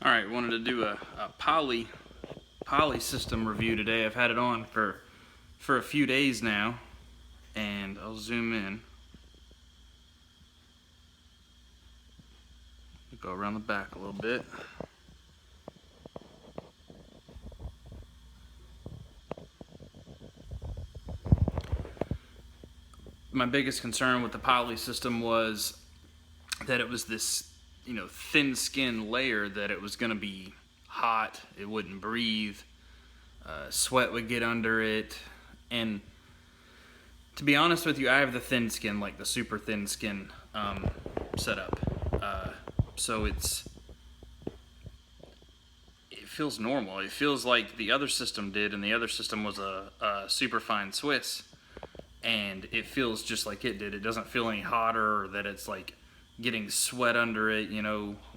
All right, wanted to do a poly system review today. I've had it on for a few days now, and I'll zoom in. Go around the back a little bit. My biggest concern with the poly system was that it was this, thin skin layer that it was going to be hot, it wouldn't breathe, sweat would get under it, and to be honest with you, I have the thin skin, like the super thin skin setup. So it feels normal. It feels like the other system did, and the other system was a super fine Swiss, and it feels just like it did. It doesn't feel any hotter, or that it's like getting sweat under it.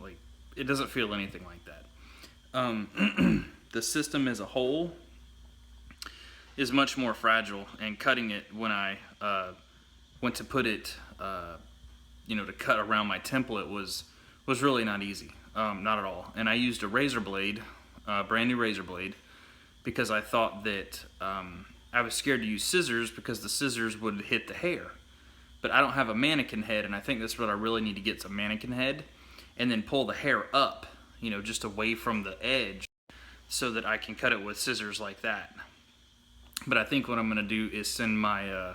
Like it doesn't feel anything like that. The system as a whole is much more fragile, and cutting it when I went to put it, to cut around my template was really not easy, not at all. And I used a razor blade, brand new razor blade, because I thought that I was scared to use scissors because the scissors would hit the hair. But I don't have a mannequin head, and I think that's what I really need to get, some mannequin head, and then pull the hair up, just away from the edge, so that I can cut it with scissors like that. But I think what I'm going to do is send my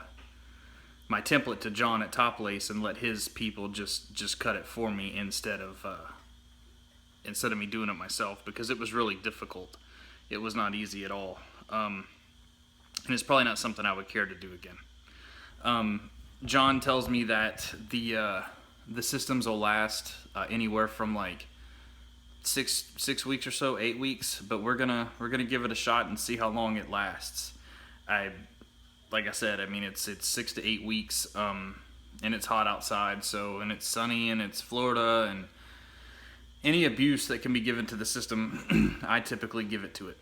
my template to John at Top Lace and let his people just cut it for me instead of me doing it myself, because it was really difficult. It was not easy at all, and it's probably not something I would care to do again. John tells me that the systems will last anywhere from like six weeks or so, 8 weeks, but we're gonna give it a shot and see how long it lasts. Like I said, I mean, it's 6 to 8 weeks, and it's hot outside, and it's sunny, and it's Florida, and any abuse that can be given to the system, I typically give it to it.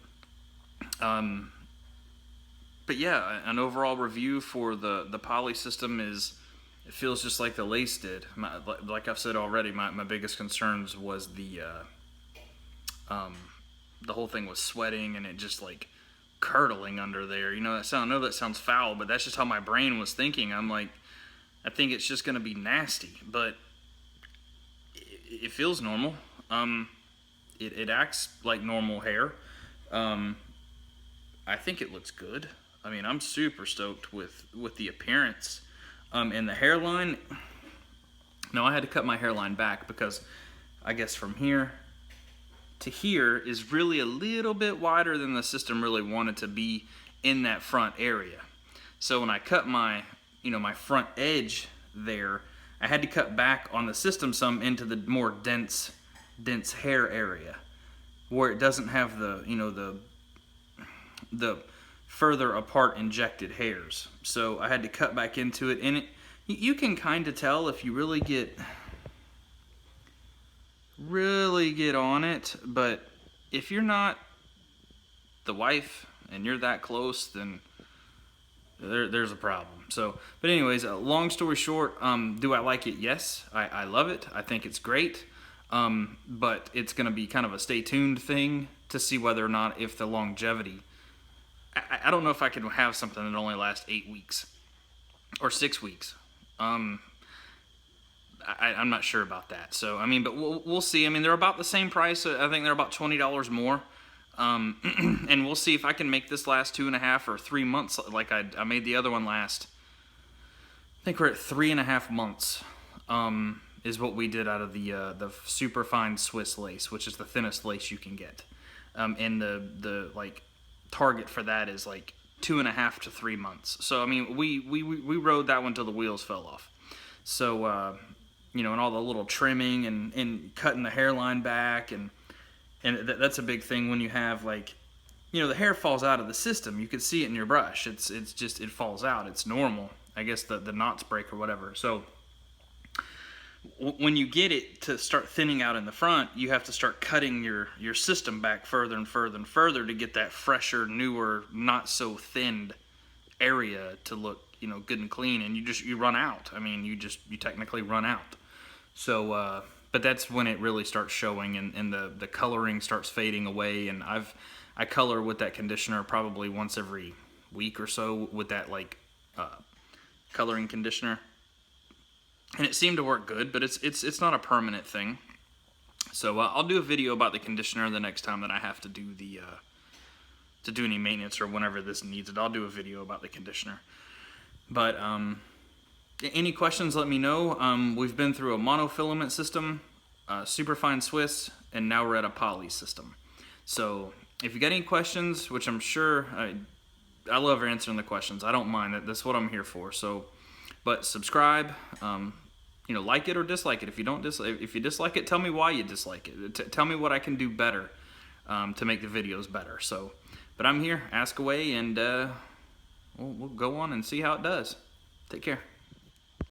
But yeah, an overall review for the poly system is, it feels just like the Lace did. Like I've said already, my biggest concerns was the whole thing was sweating, and it just like curdling under there. I know that sounds foul, but that's just how my brain was thinking. I'm like, I think it's just gonna be nasty, but it feels normal. It acts like normal hair. I think it looks good. I mean, I'm super stoked with the appearance. And the hairline, no, I had to cut my hairline back because I guess from here to here is really a little bit wider than the system really wanted to be in that front area. So when I cut my front edge there, I had to cut back on the system some into the more dense hair area, where it doesn't have the further apart injected hairs. So I had to cut back into it, and you can kind of tell if you really get on it, but if you're not the wife and you're that close, then there's a problem. So, but anyways, long story short, do I like it? Yes, I love it. I think it's great. But it's going to be kind of a stay tuned thing to see whether or not, if the longevity, I don't know if I can have something that only lasts 8 weeks or 6 weeks. I'm not sure about that. So, I mean, but we'll see. I mean, they're about the same price. I think they're about $20 more. And we'll see if I can make this last 2.5 or 3 months like I made the other one last. I think we're at 3.5 months, is what we did out of the super fine Swiss lace, which is the thinnest lace you can get. And the like target for that is like 2.5 to 3 months. So, I mean, we rode that one till the wheels fell off. So, and all the little trimming and cutting the hairline back, and that's a big thing when you have, like, the hair falls out of the system. You can see it in your brush. It's just, it falls out. It's normal. I guess the knots break or whatever. So when you get it to start thinning out in the front, you have to start cutting your system back further and further and further to get that fresher, newer, not so thinned area to look, good and clean. And you run out. I mean, you technically run out. So, but that's when it really starts showing, and the coloring starts fading away. And I color with that conditioner probably once every week or so with that like coloring conditioner, and it seemed to work good, but it's not a permanent thing. So I'll do a video about the conditioner the next time that I have to do any maintenance, or whenever this needs it. I'll do a video about the conditioner. But any questions, let me know. We've been through a monofilament system, superfine Swiss, and now we're at a poly system. So if you got any questions, which I'm sure, I love answering the questions. I don't mind it. That's what I'm here for. So, but subscribe. Like it or dislike it. If you dislike it, tell me why you dislike it. Tell me what I can do better to make the videos better. So, but I'm here. Ask away, and we'll go on and see how it does. Take care.